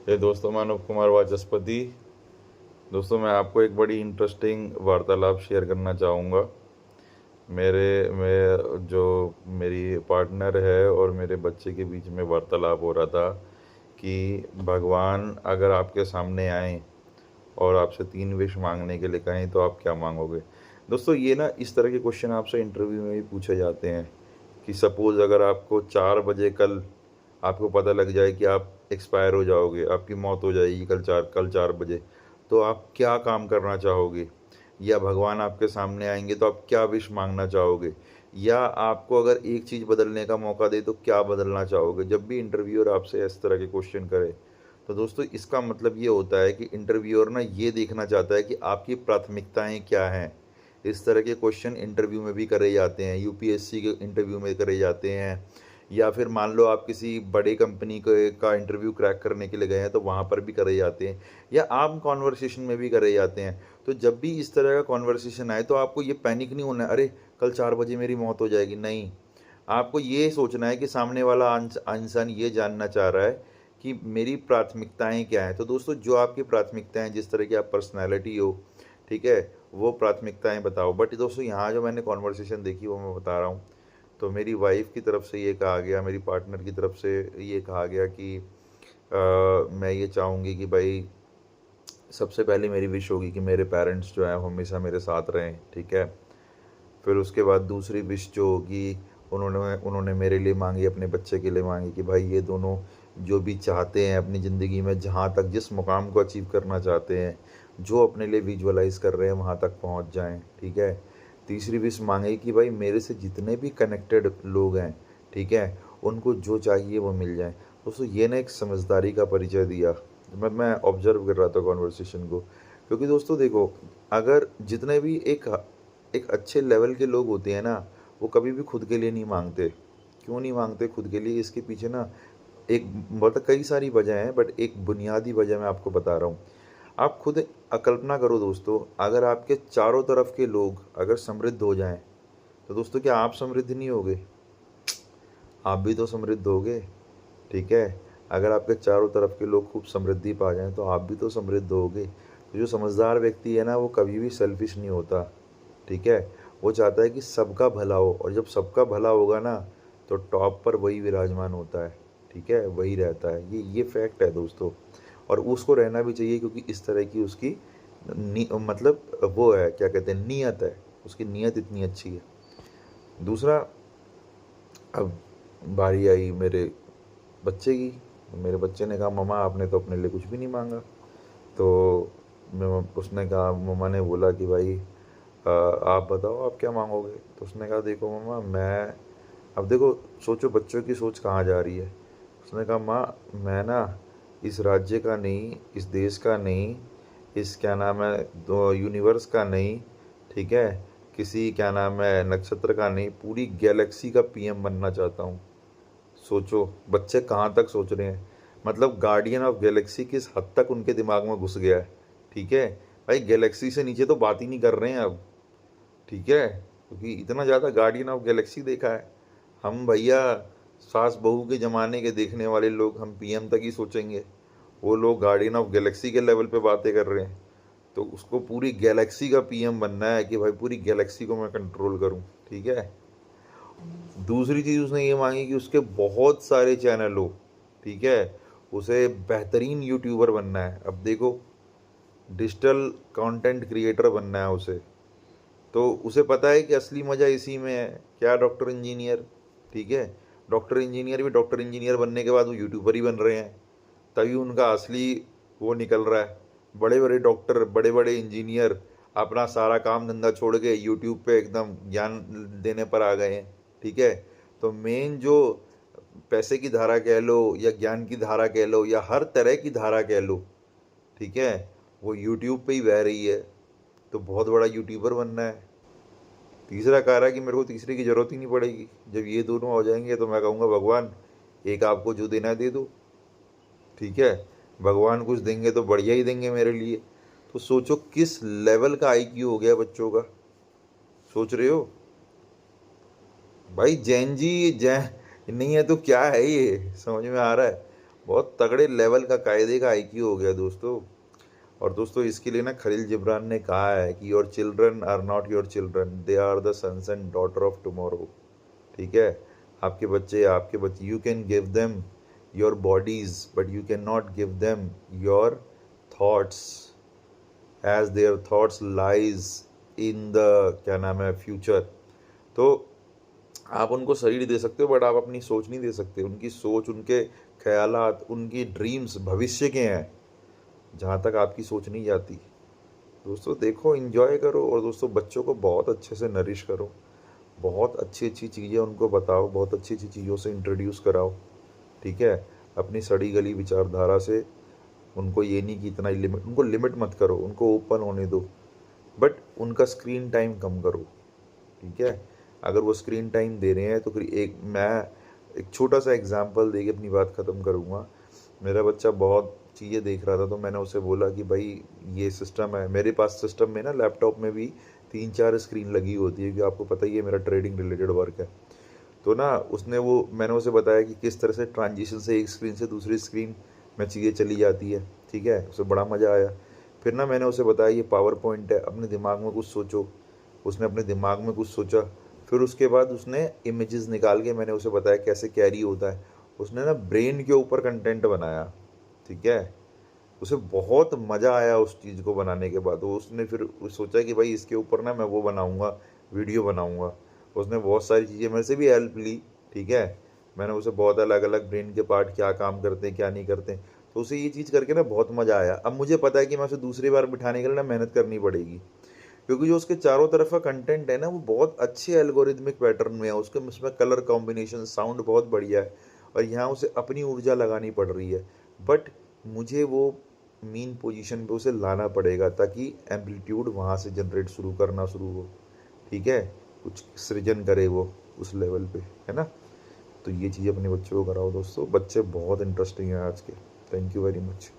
ये दोस्तों, मानव कुमार वाचस्पति। दोस्तों, मैं आपको एक बड़ी इंटरेस्टिंग वार्तालाप शेयर करना चाहूँगा। जो मेरी पार्टनर है और मेरे बच्चे के बीच में वार्तालाप हो रहा था कि भगवान अगर आपके सामने आए और आपसे 3 विश मांगने के लिए कहें तो आप क्या मांगोगे। दोस्तों, ये ना इस तरह के क्वेश्चन आपसे इंटरव्यू में भी पूछे जाते हैं कि सपोज़ अगर आपको 4 बजे कल आपको पता लग जाए कि आप एक्सपायर हो जाओगे, आपकी मौत हो जाएगी कल 4 बजे, तो आप क्या काम करना चाहोगे? या भगवान आपके सामने आएंगे तो आप क्या विश मांगना चाहोगे? या आपको अगर एक चीज़ बदलने का मौका दे तो क्या बदलना चाहोगे? जब भी इंटरव्यूअर आपसे इस तरह के क्वेश्चन करे, तो दोस्तों इसका मतलब ये होता है कि इंटरव्यूअर ना ये देखना चाहता है कि आपकी प्राथमिकताएं क्या हैं। इस तरह के क्वेश्चन इंटरव्यू में भी करे जाते हैं, यूपीएससी के इंटरव्यू में करे जाते हैं, या फिर मान लो आप किसी बड़े कंपनी का इंटरव्यू क्रैक करने के लिए गए हैं तो वहाँ पर भी करे जाते हैं, या आम कॉन्वर्सेशन में भी करे जाते हैं। तो जब भी इस तरह का कॉन्वर्सेशन आए तो आपको ये पैनिक नहीं होना है, अरे कल 4 बजे मेरी मौत हो जाएगी। नहीं, आपको ये सोचना है कि सामने वाला इंसान ये जानना चाह रहा है कि मेरी प्राथमिकताएं क्या हैं। तो दोस्तों, जो आपकी प्राथमिकताएं, जिस तरह की आप पर्सनैलिटी हो, ठीक है, वो प्राथमिकताएं बताओ। बट दोस्तों, यहाँ जो मैंने कॉन्वर्सेशन देखी वो मैं बता रहा हूँ। तो मेरी वाइफ की तरफ से ये कहा गया, मेरी पार्टनर की तरफ से ये कहा गया कि मैं ये चाहूँगी कि भाई सबसे पहले मेरी विश होगी कि मेरे पेरेंट्स जो हैं वो हमेशा मेरे साथ रहें, ठीक है। फिर उसके बाद दूसरी विश जो होगी, उन्होंने उन्होंने मेरे लिए मांगी, अपने बच्चे के लिए मांगी कि भाई ये दोनों जो भी चाहते हैं अपनी ज़िंदगी में, जहाँ तक जिस मुकाम को अचीव करना चाहते हैं, जो अपने लिए विजुअलाइज कर रहे हैं वहाँ तक पहुँच जाएं, ठीक है। तीसरी विश मांगी कि भाई मेरे से जितने भी कनेक्टेड लोग हैं, ठीक है, उनको जो चाहिए वो मिल जाए। दोस्तों, ये ना एक समझदारी का परिचय दिया। मैं ऑब्जर्व कर रहा था कॉन्वर्सेशन को, क्योंकि दोस्तों देखो, अगर जितने भी एक अच्छे लेवल के लोग होते हैं ना, वो कभी भी खुद के लिए नहीं मांगते। क्यों नहीं मांगते खुद के लिए? इसके पीछे ना एक मतलब कई सारी वजह हैं, बट एक बुनियादी वजह मैं आपको बता रहा हूँ। आप खुद कल्पना करो दोस्तों, अगर आपके चारों तरफ के लोग अगर समृद्ध हो जाएं, तो दोस्तों क्या आप समृद्ध नहीं होगे? आप भी तो समृद्ध होगे, ठीक है। अगर आपके चारों तरफ के लोग खूब समृद्धि पा जाएं तो आप भी तो समृद्ध होगे। तो जो समझदार व्यक्ति है ना, वो कभी भी सेल्फिश नहीं होता, ठीक है। वो चाहता है कि सबका भला हो, और जब सबका भला होगा ना, तो टॉप पर वही विराजमान होता है, ठीक है, वही रहता है। ये फैक्ट है दोस्तों, और उसको रहना भी चाहिए, क्योंकि इस तरह की उसकी मतलब वो है, क्या कहते हैं, नीयत है। उसकी नीयत इतनी अच्छी है। दूसरा, अब बारी आई मेरे बच्चे की। मेरे बच्चे ने कहा, मम्मा आपने तो अपने लिए कुछ भी नहीं मांगा। तो मैं उसने कहा, मम्मा ने बोला कि भाई आप बताओ आप क्या मांगोगे। तो उसने कहा, देखो मम्मा, मैं अब देखो, सोचो बच्चों की सोच कहाँ जा रही है। उसने कहा, माँ मैं ना इस राज्य का नहीं, इस देश का नहीं, इस क्या नाम है दो यूनिवर्स का नहीं, ठीक है, किसी क्या नाम है नक्षत्र का नहीं, पूरी गैलेक्सी का पीएम बनना चाहता हूँ। सोचो बच्चे कहाँ तक सोच रहे हैं। मतलब गार्डियन ऑफ गैलेक्सी किस हद तक उनके दिमाग में घुस गया है, ठीक है। भाई गैलेक्सी से नीचे तो बात ही नहीं कर रहे हैं अब, ठीक है, क्योंकि इतना ज़्यादा गार्डियन ऑफ गैलेक्सी देखा है। हम भैया सास बहू के ज़माने के देखने वाले लोग, हम पीएम तक ही सोचेंगे। वो लोग गार्डियन ऑफ गैलेक्सी के लेवल पे बातें कर रहे हैं। तो उसको पूरी गैलेक्सी का पीएम बनना है कि भाई पूरी गैलेक्सी को मैं कंट्रोल करूं, ठीक है। दूसरी चीज़ उसने ये मांगी कि उसके बहुत सारे चैनल हो, ठीक है, उसे बेहतरीन यूट्यूबर बनना है। अब देखो, डिजिटल कंटेंट क्रिएटर बनना है उसे। तो उसे पता है कि असली मज़ा इसी में है, क्या, डॉक्टर इंजीनियर, ठीक है। डॉक्टर इंजीनियर भी डॉक्टर इंजीनियर बनने के बाद वो यूट्यूबर ही बन रहे हैं, तभी उनका असली वो निकल रहा है। बड़े बड़े डॉक्टर, बड़े बड़े इंजीनियर अपना सारा काम धंधा छोड़ के यूट्यूब पे एकदम ज्ञान देने पर आ गए हैं, ठीक है। तो मेन जो पैसे की धारा कह लो, या ज्ञान की धारा कह लो, या हर तरह की धारा कह लो, ठीक है, वो यूट्यूब पे ही बह रही है। तो बहुत बड़ा यूट्यूबर बनना है। तीसरा कह रहा है कि मेरे को तीसरे की ज़रूरत ही नहीं पड़ेगी। जब ये दोनों हो जाएंगे तो मैं कहूँगा, भगवान एक आपको जो देना है दे दो, ठीक है। भगवान कुछ देंगे तो बढ़िया ही देंगे मेरे लिए। तो सोचो किस लेवल का आईक्यू हो गया बच्चों का, सोच रहे हो? भाई जैन जी, जैन नहीं है तो क्या है, ये समझ में आ रहा है? बहुत तगड़े लेवल का कायदे का आईक्यू हो गया दोस्तों। और दोस्तों इसके लिए ना खलील जिब्रान ने कहा है कि your children are not your children, they are the sons and daughter of tomorrow. ठीक है, आपके बच्चे you can give them your bodies but you can not give them your thoughts, as their thoughts lies in the क्या नाम है future. तो आप उनको शरीर दे सकते हो बट आप अपनी सोच नहीं दे सकते। उनकी सोच, उनके ख्यालात, उनकी ड्रीम्स भविष्य के हैं, जहाँ तक आपकी सोच नहीं जाती। दोस्तों देखो, इन्जॉय करो और दोस्तों बच्चों को बहुत अच्छे से नरिश करो, बहुत अच्छी अच्छी चीज़ें उनको बताओ, बहुत अच्छी अच्छी चीज़ों से इंट्रोड्यूस कराओ। ठीक है, अपनी सड़ी गली विचारधारा से उनको ये नहीं कि इतना लिमिट, उनको लिमिट मत करो, उनको ओपन होने दो, बट उनका स्क्रीन टाइम कम करो। ठीक है, अगर वो स्क्रीन टाइम दे रहे हैं तो फिर एक छोटा सा एग्जांपल दे के अपनी बात ख़त्म करूँगा। मेरा बच्चा बहुत चीज़ें देख रहा था तो मैंने उसे बोला कि भाई ये सिस्टम है मेरे पास, सिस्टम में ना लैपटॉप में भी 3-4 स्क्रीन लगी होती है, कि आपको पता ही है मेरा ट्रेडिंग रिलेटेड वर्क है। तो ना मैंने उसे बताया कि किस तरह से ट्रांजिशन से एक स्क्रीन से दूसरी स्क्रीन में चीज़ें चली जाती है। ठीक है, उसे बड़ा मज़ा आया। फिर ना मैंने उसे बताया ये पावर पॉइंट है, अपने दिमाग में कुछ सोचो। उसने अपने दिमाग में कुछ सोचा, फिर उसके बाद उसने इमेजेस निकाल के मैंने उसे बताया कैसे कैरी होता है। उसने ना ब्रेन के ऊपर कंटेंट बनाया। ठीक है, उसे बहुत मज़ा आया उस चीज़ को बनाने के बाद। वो उसने फिर सोचा कि भाई इसके ऊपर ना मैं वो बनाऊँगा, वीडियो बनाऊँगा। उसने बहुत सारी चीज़ें मेरे से भी हेल्प ली। ठीक है, मैंने उसे बहुत अलग अलग ब्रेन के पार्ट क्या काम करते हैं क्या नहीं करते हैं, तो उसे ये चीज़ करके ना बहुत मज़ा आया। अब मुझे पता है कि मैं उसे दूसरी बार बिठाने के लिए ना मेहनत करनी पड़ेगी, क्योंकि जो उसके चारों तरफ का कंटेंट है ना वो बहुत अच्छे एल्गोरिथमिक पैटर्न में है। उसके उसमें कलर कॉम्बिनेशन, साउंड बहुत बढ़िया है, और यहाँ उसे अपनी ऊर्जा लगानी पड़ रही है। बट मुझे वो मीन पोजीशन पे उसे लाना पड़ेगा ताकि एम्पलीट्यूड वहाँ से जनरेट शुरू हो। ठीक है, कुछ सृजन करे वो उस लेवल पे, है ना। तो ये चीज़ अपने बच्चों को कराओ दोस्तों, बच्चे बहुत इंटरेस्टिंग हैं आज के। Thank you very much.